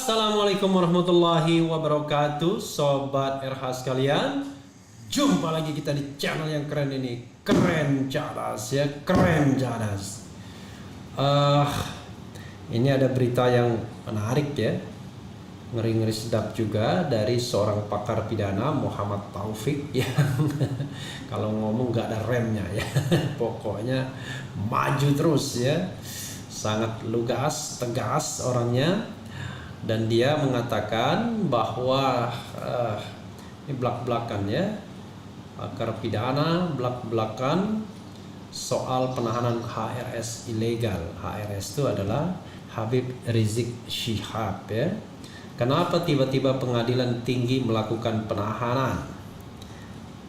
Assalamualaikum warahmatullahi wabarakatuh, Sobat RH sekalian. Jumpa lagi kita di channel yang keren ini, Keren Cadas ya, Keren Cadas. Ini ada berita yang menarik ya, ngeri-ngeri sedap juga dari seorang pakar pidana, Muhammad Taufik, yang kalau ngomong gak ada remnya ya. Pokoknya maju terus ya, sangat lugas, tegas orangnya. Dan dia mengatakan bahwa ini belak-belakan ya, pakar pidana belak-belakan soal penahanan HRS ilegal. HRS itu adalah Habib Rizik Syihab ya. Kenapa tiba-tiba pengadilan tinggi melakukan penahanan?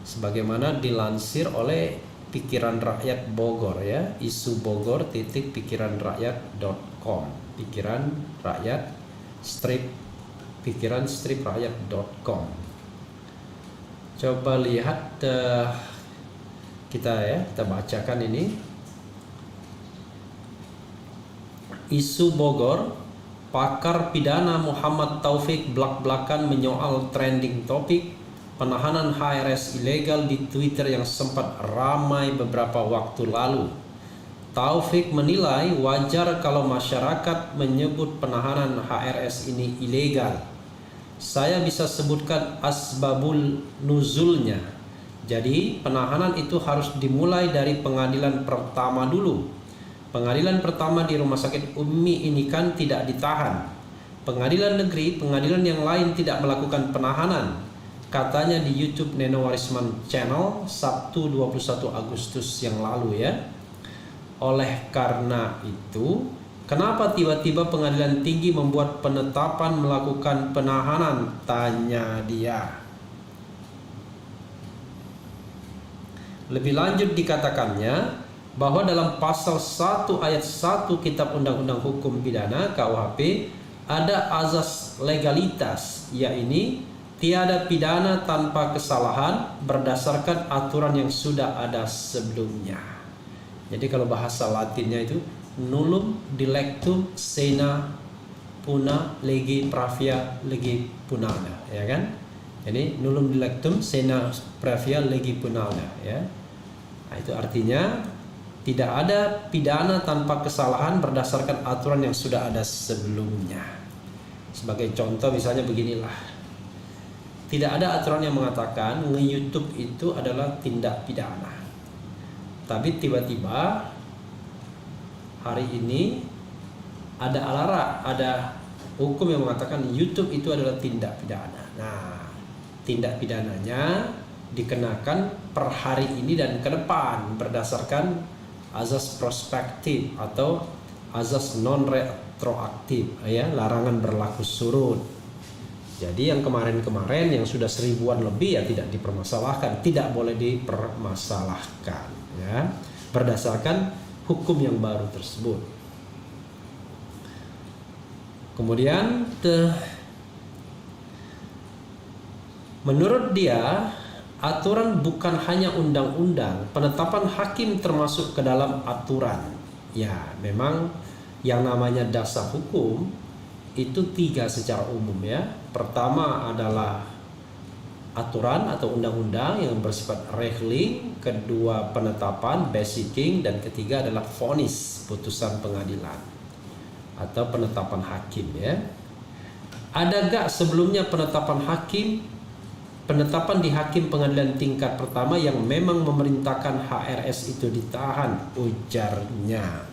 Sebagaimana dilansir oleh Pikiran Rakyat Bogor ya, isu Bogor .pikiranrakyat.com, Pikiran Rakyat pikiran-rakyat.com. Coba lihat kita bacakan ini. Isu Bogor, pakar pidana Muhammad Taufik belak-belakan menyoal trending topik penahanan HRS ilegal di Twitter yang sempat ramai beberapa waktu lalu. Taufik menilai wajar kalau masyarakat menyebut penahanan HRS ini ilegal. Saya bisa sebutkan asbabul nuzulnya. Jadi penahanan itu harus dimulai dari pengadilan pertama dulu. Pengadilan pertama di Rumah Sakit Umi ini kan tidak ditahan. Pengadilan negeri, pengadilan yang lain tidak melakukan penahanan. Katanya di YouTube Neno Warisman Channel Sabtu 21 Agustus yang lalu ya. Oleh karena itu, kenapa tiba-tiba pengadilan tinggi membuat penetapan melakukan penahanan? Tanya dia. Lebih lanjut dikatakannya bahwa dalam pasal 1 ayat 1 Kitab Undang-Undang Hukum Pidana KUHP ada azas legalitas, yaitu tiada pidana tanpa kesalahan berdasarkan aturan yang sudah ada sebelumnya. Jadi kalau bahasa Latinnya itu nullum dilectum sena puna legi pravia legi punana, ya kan? Jadi nullum dilectum sena pravia legi punana ya. Nah, itu artinya tidak ada pidana tanpa kesalahan berdasarkan aturan yang sudah ada sebelumnya. Sebagai contoh misalnya beginilah. Tidak ada aturan yang mengatakan nge-YouTube itu adalah tindak pidana. Tapi tiba-tiba hari ini ada hukum yang mengatakan YouTube itu adalah tindak pidana. Nah, tindak pidananya dikenakan per hari ini dan ke depan berdasarkan azas prospektif atau azas non retroaktif ya, larangan berlaku surut. Jadi yang kemarin-kemarin yang sudah 1000-an lebih ya tidak dipermasalahkan, tidak boleh dipermasalahkan ya, berdasarkan hukum yang baru tersebut. Kemudian menurut dia aturan bukan hanya undang-undang, penetapan hakim termasuk ke dalam aturan. Ya, memang yang namanya dasar hukum itu 3 secara umum ya. Pertama adalah aturan atau undang-undang yang bersifat regeling, kedua penetapan basicing, dan ketiga adalah vonis, putusan pengadilan atau penetapan hakim ya. Ada gak sebelumnya penetapan hakim, penetapan di hakim pengadilan tingkat pertama yang memang memerintahkan HRS itu ditahan, ujarnya.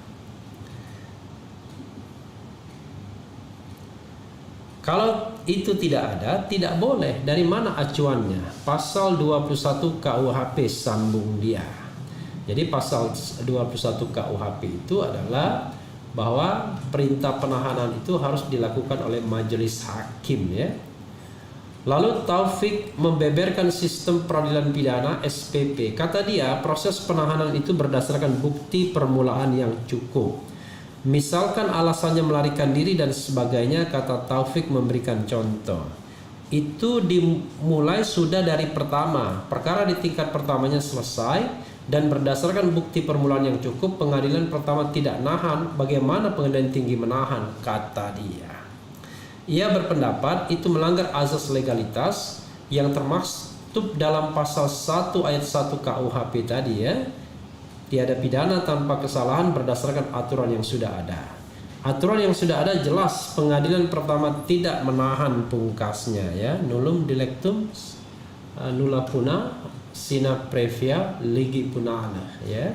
Kalau itu tidak ada, tidak boleh. Dari mana acuannya? Pasal 21 KUHP, sambung dia. Jadi pasal 21 KUHP itu adalah bahwa perintah penahanan itu harus dilakukan oleh majelis hakim ya. Lalu Taufik membeberkan sistem peradilan pidana SPP. Kata dia, proses penahanan itu berdasarkan bukti permulaan yang cukup. Misalkan alasannya melarikan diri dan sebagainya, kata Taufik memberikan contoh. Itu dimulai sudah dari pertama. Perkara di tingkat pertamanya selesai dan berdasarkan bukti permulaan yang cukup, pengadilan pertama tidak nahan. Bagaimana pengadilan tinggi menahan? Kata dia. Ia berpendapat itu melanggar azas legalitas yang termaktub dalam pasal 1 ayat 1 KUHP tadi ya. Tiada pidana tanpa kesalahan berdasarkan aturan yang sudah ada. Aturan yang sudah ada jelas, pengadilan pertama tidak menahan pungkasnya ya. Nullum dilectum nulla puna sine previa legi punana ya.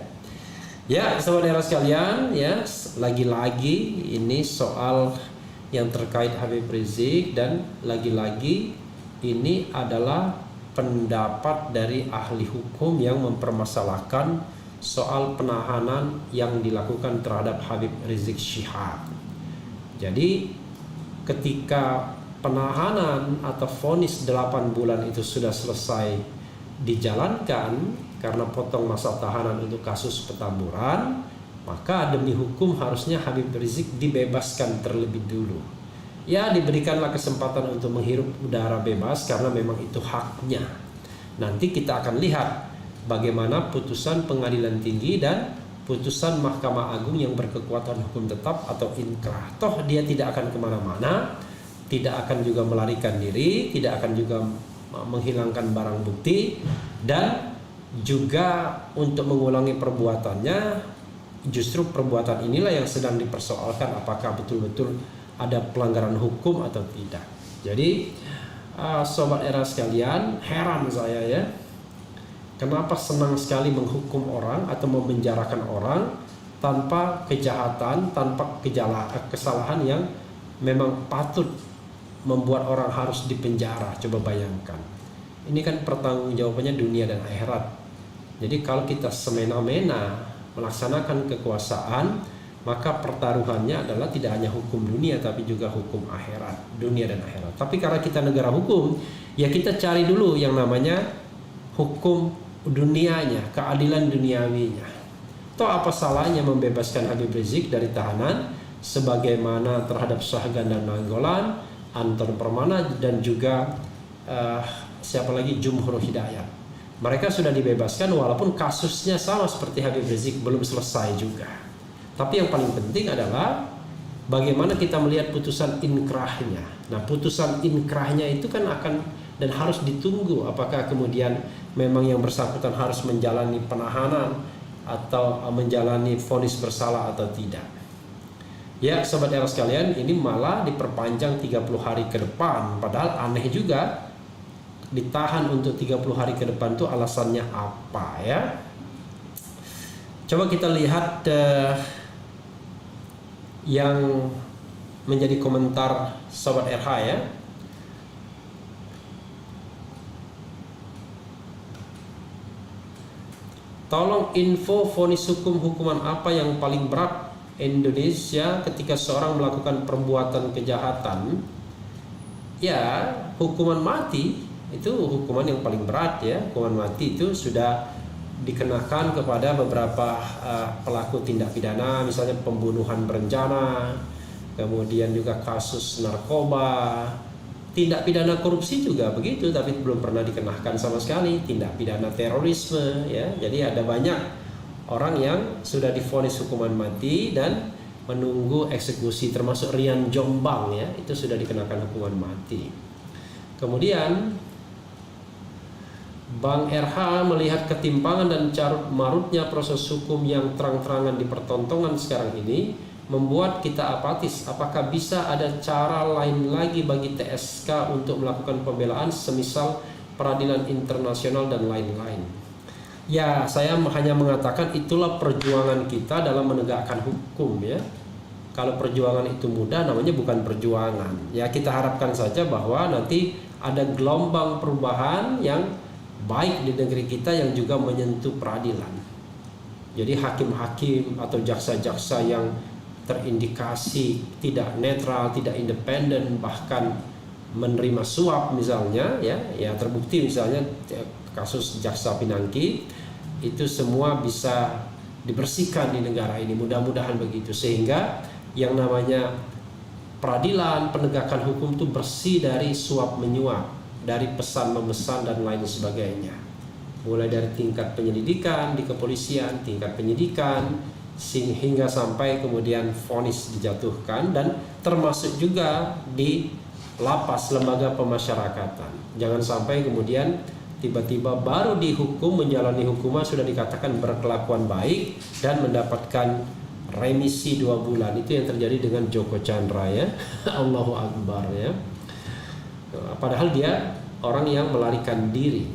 Ya, saudara sekalian ya, lagi-lagi ini soal yang terkait Habib Rizik, dan lagi-lagi ini adalah pendapat dari ahli hukum yang mempermasalahkan soal penahanan yang dilakukan terhadap Habib Rizik Syihab. Jadi ketika penahanan atau vonis 8 bulan itu sudah selesai dijalankan karena potong masa tahanan untuk kasus Petamburan, maka demi hukum harusnya Habib Rizik dibebaskan terlebih dulu. Ya, diberikanlah kesempatan untuk menghirup udara bebas karena memang itu haknya. Nanti kita akan lihat bagaimana putusan pengadilan tinggi dan putusan Mahkamah Agung yang berkekuatan hukum tetap atau inkrah. Toh dia tidak akan kemana-mana, tidak akan juga melarikan diri, tidak akan juga menghilangkan barang bukti, dan juga untuk mengulangi perbuatannya. Justru perbuatan inilah yang sedang dipersoalkan, apakah betul-betul ada pelanggaran hukum atau tidak. Jadi sobat era sekalian, heran saya ya, kenapa senang sekali menghukum orang atau memenjarakan orang tanpa kejahatan, tanpa kesalahan yang memang patut membuat orang harus dipenjara. Coba bayangkan, ini kan pertanggungjawabannya dunia dan akhirat. Jadi kalau kita semena-mena melaksanakan kekuasaan, maka pertaruhannya adalah tidak hanya hukum dunia tapi juga hukum akhirat, dunia dan akhirat. Tapi karena kita negara hukum, ya kita cari dulu yang namanya hukum dunianya, keadilan duniawinya. Toh apa salahnya membebaskan Habib Rizik dari tahanan sebagaimana terhadap Syahgan dan Nainggolan, Anton Permana, dan juga siapa lagi, Jumhur Hidayat. Mereka sudah dibebaskan walaupun kasusnya sama seperti Habib Rizik, belum selesai juga. Tapi yang paling penting adalah bagaimana kita melihat putusan inkrahnya. Nah, putusan inkrahnya itu kan akan dan harus ditunggu apakah kemudian memang yang bersangkutan harus menjalani penahanan atau menjalani vonis bersalah atau tidak. Ya, sobat era sekalian, ini malah diperpanjang 30 hari ke depan. Padahal aneh juga, ditahan untuk 30 hari ke depan itu alasannya apa ya? Coba kita lihat yang menjadi komentar sobat RH ya. Tolong info vonis hukum hukuman apa yang paling berat Indonesia ketika seorang melakukan perbuatan kejahatan. Ya, hukuman mati itu hukuman yang paling berat ya. Hukuman mati itu sudah dikenakan kepada beberapa pelaku tindak pidana, misalnya pembunuhan berencana, kemudian juga kasus narkoba, tindak pidana korupsi juga begitu, tapi belum pernah dikenakan sama sekali, tindak pidana terorisme ya. Jadi ada banyak orang yang sudah divonis hukuman mati dan menunggu eksekusi, termasuk Rian Jombang ya, itu sudah dikenakan hukuman mati. Kemudian Bang RH melihat ketimpangan dan carut marutnya proses hukum yang terang-terangan dipertontonkan sekarang ini membuat kita apatis. Apakah bisa ada cara lain lagi bagi TSK untuk melakukan pembelaan semisal peradilan internasional dan lain-lain? Ya, saya hanya mengatakan itulah perjuangan kita dalam menegakkan hukum ya. Kalau perjuangan itu mudah, namanya bukan perjuangan. Ya, kita harapkan saja bahwa nanti ada gelombang perubahan yang baik di negeri kita yang juga menyentuh peradilan. Jadi hakim-hakim atau jaksa-jaksa yang terindikasi tidak netral, tidak independen, bahkan menerima suap misalnya ya terbukti misalnya kasus Jaksa Pinangki, itu semua bisa dibersihkan di negara ini, mudah-mudahan begitu, sehingga yang namanya peradilan, penegakan hukum itu bersih dari suap menyuap, dari pesan memesan dan lain sebagainya. Mulai dari tingkat penyelidikan di kepolisian, tingkat penyidikan, hingga sampai kemudian vonis dijatuhkan, dan termasuk juga di lapas, lembaga pemasyarakatan. Jangan sampai kemudian tiba-tiba baru dihukum, menjalani hukuman sudah dikatakan berkelakuan baik dan mendapatkan remisi 2 bulan. Itu yang terjadi dengan Joko Chandra ya. Allahu Akbar ya. Padahal dia orang yang melarikan diri.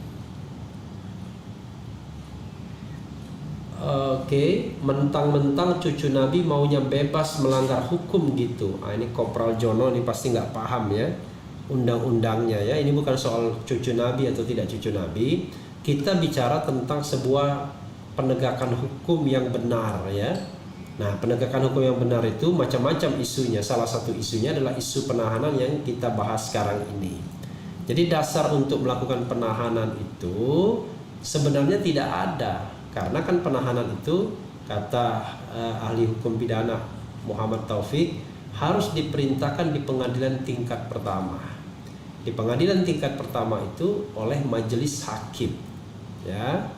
Oke, mentang-mentang cucu Nabi maunya bebas melanggar hukum gitu. Ini Kopral Jono ini pasti nggak paham ya undang-undangnya ya. Ini bukan soal cucu Nabi atau tidak cucu Nabi. Kita bicara tentang sebuah penegakan hukum yang benar ya. Nah, penegakan hukum yang benar itu macam-macam isunya. Salah satu isunya adalah isu penahanan yang kita bahas sekarang ini. Jadi dasar untuk melakukan penahanan itu sebenarnya tidak ada. Karena kan penahanan itu, kata ahli hukum pidana Muhammad Taufik, harus diperintahkan di pengadilan tingkat pertama. Di pengadilan tingkat pertama itu oleh majelis hakim. Ya.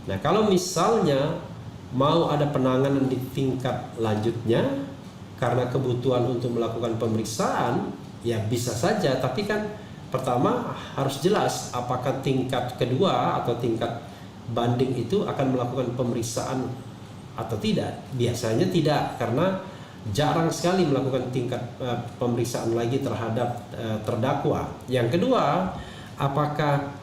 Nah, kalau misalnya mau ada penanganan di tingkat lanjutnya karena kebutuhan untuk melakukan pemeriksaan, ya bisa saja. Tapi kan pertama harus jelas apakah tingkat kedua atau tingkat banding itu akan melakukan pemeriksaan atau tidak. Biasanya tidak, karena jarang sekali melakukan tingkat pemeriksaan lagi terhadap terdakwa. Yang kedua, apakah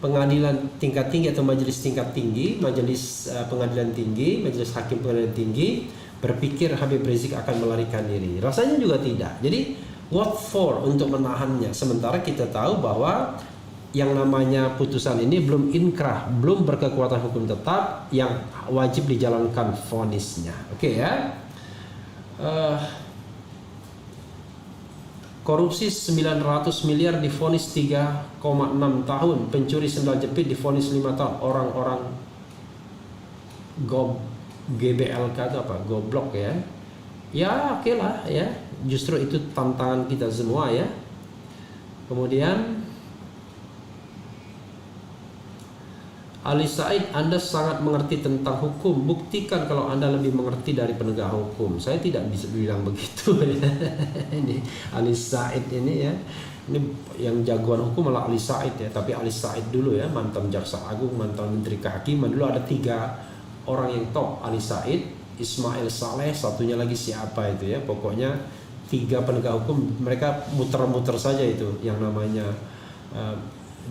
pengadilan tingkat tinggi atau majelis tingkat tinggi, majelis pengadilan tinggi, majelis hakim pengadilan tinggi berpikir Habib Rizik akan melarikan diri? Rasanya juga tidak. Jadi what for untuk menahannya? Sementara kita tahu bahwa yang namanya putusan ini belum inkrah, belum berkekuatan hukum tetap, yang wajib dijalankan vonisnya. Oke ya. Korupsi 900 miliar divonis 3,6 tahun, pencuri sendal jepit divonis 5 tahun. Orang-orang GBLK itu apa? Goblok ya. Ya oke lah ya. Justru itu tantangan kita semua ya. Kemudian Ali Said, Anda sangat mengerti tentang hukum. Buktikan kalau Anda lebih mengerti dari penegak hukum. Saya tidak bisa bilang begitu. Ini Ali Said ini ya. Ini yang jagoan hukum malah Ali Said ya. Tapi Ali Said dulu ya, mantan Jaksa Agung, mantan Menteri Kehakiman. Dulu ada 3 orang yang top. Ali Said, Ismail Saleh, satunya lagi siapa itu ya. Pokoknya 3 penegak hukum. Mereka muter-muter saja itu yang namanya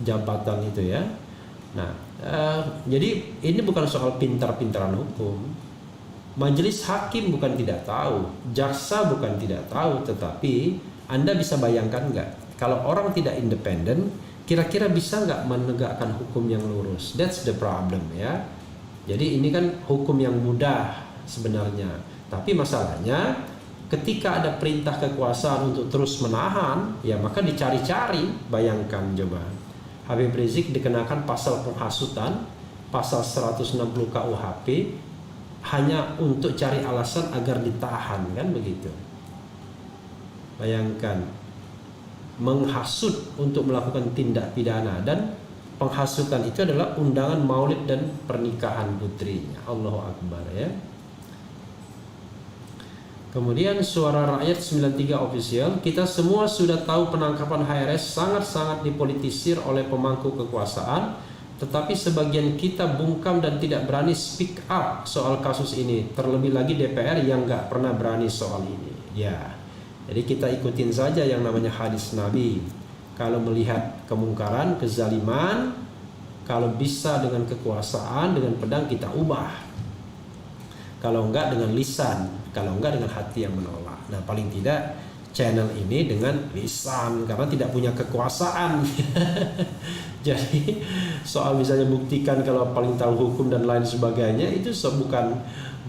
jabatan itu ya. Nah, jadi ini bukan soal pintar-pintaran hukum. Majelis hakim bukan tidak tahu, jaksa bukan tidak tahu, tetapi Anda bisa bayangkan nggak, kalau orang tidak independen, kira-kira bisa nggak menegakkan hukum yang lurus? That's the problem ya. Jadi ini kan hukum yang mudah sebenarnya, tapi masalahnya ketika ada perintah kekuasaan untuk terus menahan, ya maka dicari-cari. Bayangkan coba. Habib Rizik dikenakan pasal penghasutan, pasal 160 KUHP, hanya untuk cari alasan agar ditahan, kan begitu. Bayangkan, menghasut untuk melakukan tindak pidana, dan penghasutan itu adalah undangan maulid dan pernikahan putrinya. Allahu Akbar ya. Kemudian Suara Rakyat 93 Official, kita semua sudah tahu penangkapan HRS sangat-sangat dipolitisir oleh pemangku kekuasaan, tetapi sebagian kita bungkam dan tidak berani speak up soal kasus ini, terlebih lagi DPR yang nggak pernah berani soal ini. Ya, jadi kita ikutin saja yang namanya hadis Nabi. Kalau melihat kemungkaran, kezaliman, kalau bisa dengan kekuasaan, dengan pedang kita ubah. Kalau enggak dengan lisan, kalau enggak dengan hati yang menolak. Nah, paling tidak channel ini dengan lisan, karena tidak punya kekuasaan. Jadi soal misalnya buktikan kalau paling tahu hukum dan lain sebagainya, itu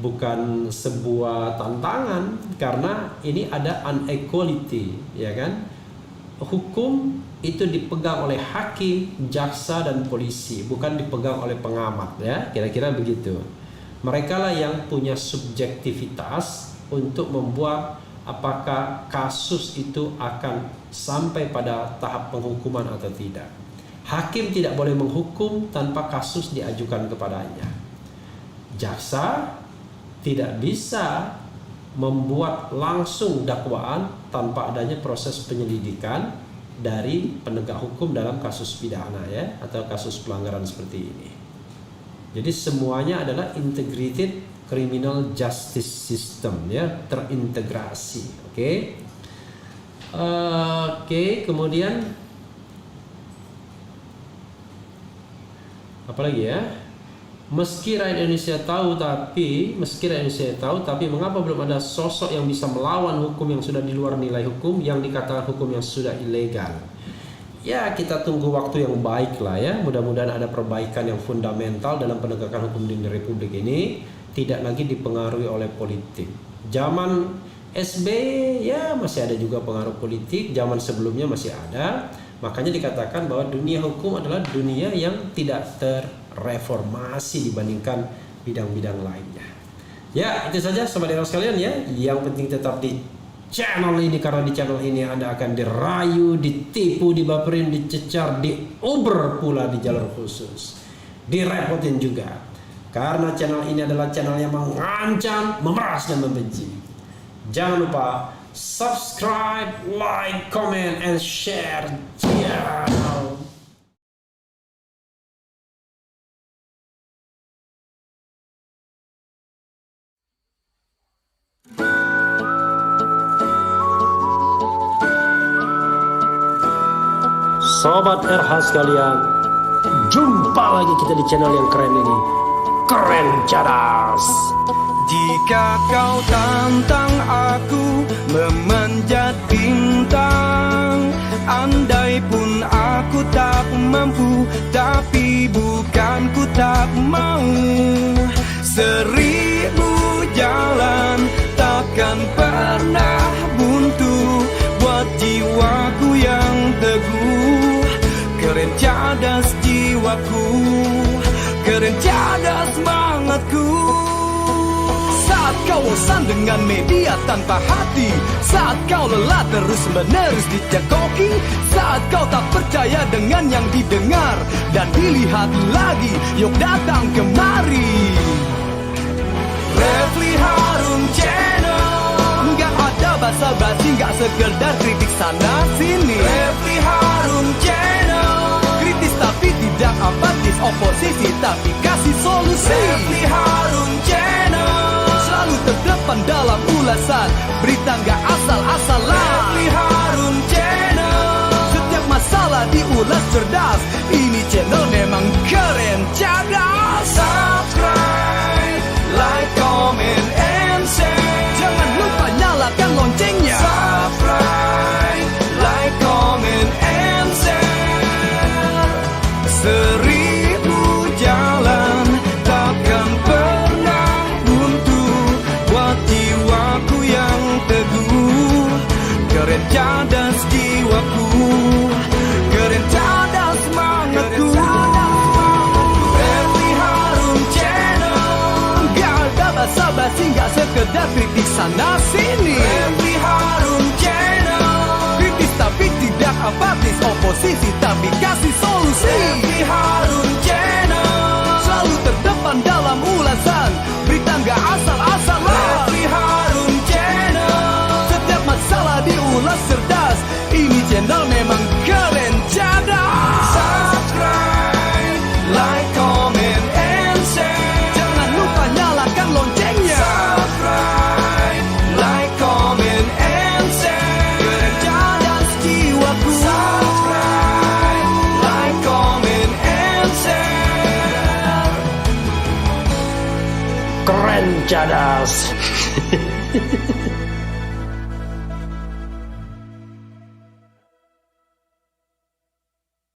bukan sebuah tantangan, karena ini ada inequality, ya kan? Hukum itu dipegang oleh hakim, jaksa dan polisi, bukan dipegang oleh pengamat ya, kira-kira begitu. Mereka lah yang punya subjektivitas untuk membuat apakah kasus itu akan sampai pada tahap penghukuman atau tidak. Hakim tidak boleh menghukum tanpa kasus diajukan kepadanya. Jaksa tidak bisa membuat langsung dakwaan tanpa adanya proses penyelidikan dari penegak hukum dalam kasus pidana ya, atau kasus pelanggaran seperti ini. Jadi semuanya adalah integrated criminal justice system ya, terintegrasi. Oke, kemudian apa lagi ya? Meski rakyat Indonesia tahu, tapi mengapa belum ada sosok yang bisa melawan hukum yang sudah di luar nilai hukum, yang dikatakan hukum yang sudah ilegal? Ya, kita tunggu waktu yang baik lah ya. Mudah-mudahan ada perbaikan yang fundamental dalam penegakan hukum di Republik ini, tidak lagi dipengaruhi oleh politik. Zaman SB ya masih ada juga pengaruh politik, zaman sebelumnya masih ada. Makanya dikatakan bahwa dunia hukum adalah dunia yang tidak terreformasi dibandingkan bidang-bidang lainnya. Ya, itu saja sobat Heroes sekalian ya. Yang penting tetap di channel ini, karena di channel ini Anda akan dirayu, ditipu, dibaperin, dicecar, diober pula di jalur khusus. Direpotin juga. Karena channel ini adalah channel yang mengancam, memeras dan membenci. Jangan lupa subscribe, like, comment, and share channel. Sobat RH sekalian, jumpa lagi kita di channel yang keren ini, Keren Cadas. Jika kau tantang aku memanjat bintang, andai pun aku tak mampu, tapi bukan ku tak mau. 1000 jalan takkan pernah buntu buat jiwaku yang teguh. Keren cadas jiwaku, keren cadas semangatku. Saat kau bosan dengan media tanpa hati, saat kau lelah terus-menerus dicekoki, saat kau tak percaya dengan yang didengar dan dilihat lagi, yuk datang kemari. Refli Harun Channel, nggak ada basa-basi, nggak sekedar kritik sana sini. Refli Harun Channel, kritis tapi tidak apatis, oposisi tapi kasih solusi. Refli Harun Channel, selalu terdepan dalam ulasan, berita nggak asal-asalan. Refli Harun Channel, setiap masalah diulas cerdas, ini channel memang keren cadas. Subscribe, like, comment, and share. Jangan lupa nyalakan loncengnya. Subscribe, like, comment, and share. 1000 jalan takkan pernah buntu buat jiwaku yang teguh. Keren cadas jiwaku, keren cadas semangatku. Refli Harun Channel, gak ada basa-basi, gak sekedar kritik sana sini. Refli Harun Channel, kritis tapi tidak apatis, oposisi tapi kasih solusi. Refli Harun Channel, selalu terdepan dalam ulasan, berita nggak asal-asalan. Refli Harun Channel, setiap masalah diulas cerdas, ini channel memang keren cadas. Subscribe, like, comment, and share. Jangan lupa nyalakan loncengnya. Subscribe, like, comment, and share. Keren cadas jiwaku. Subscribe, like, comment, and share. Keren Cadas.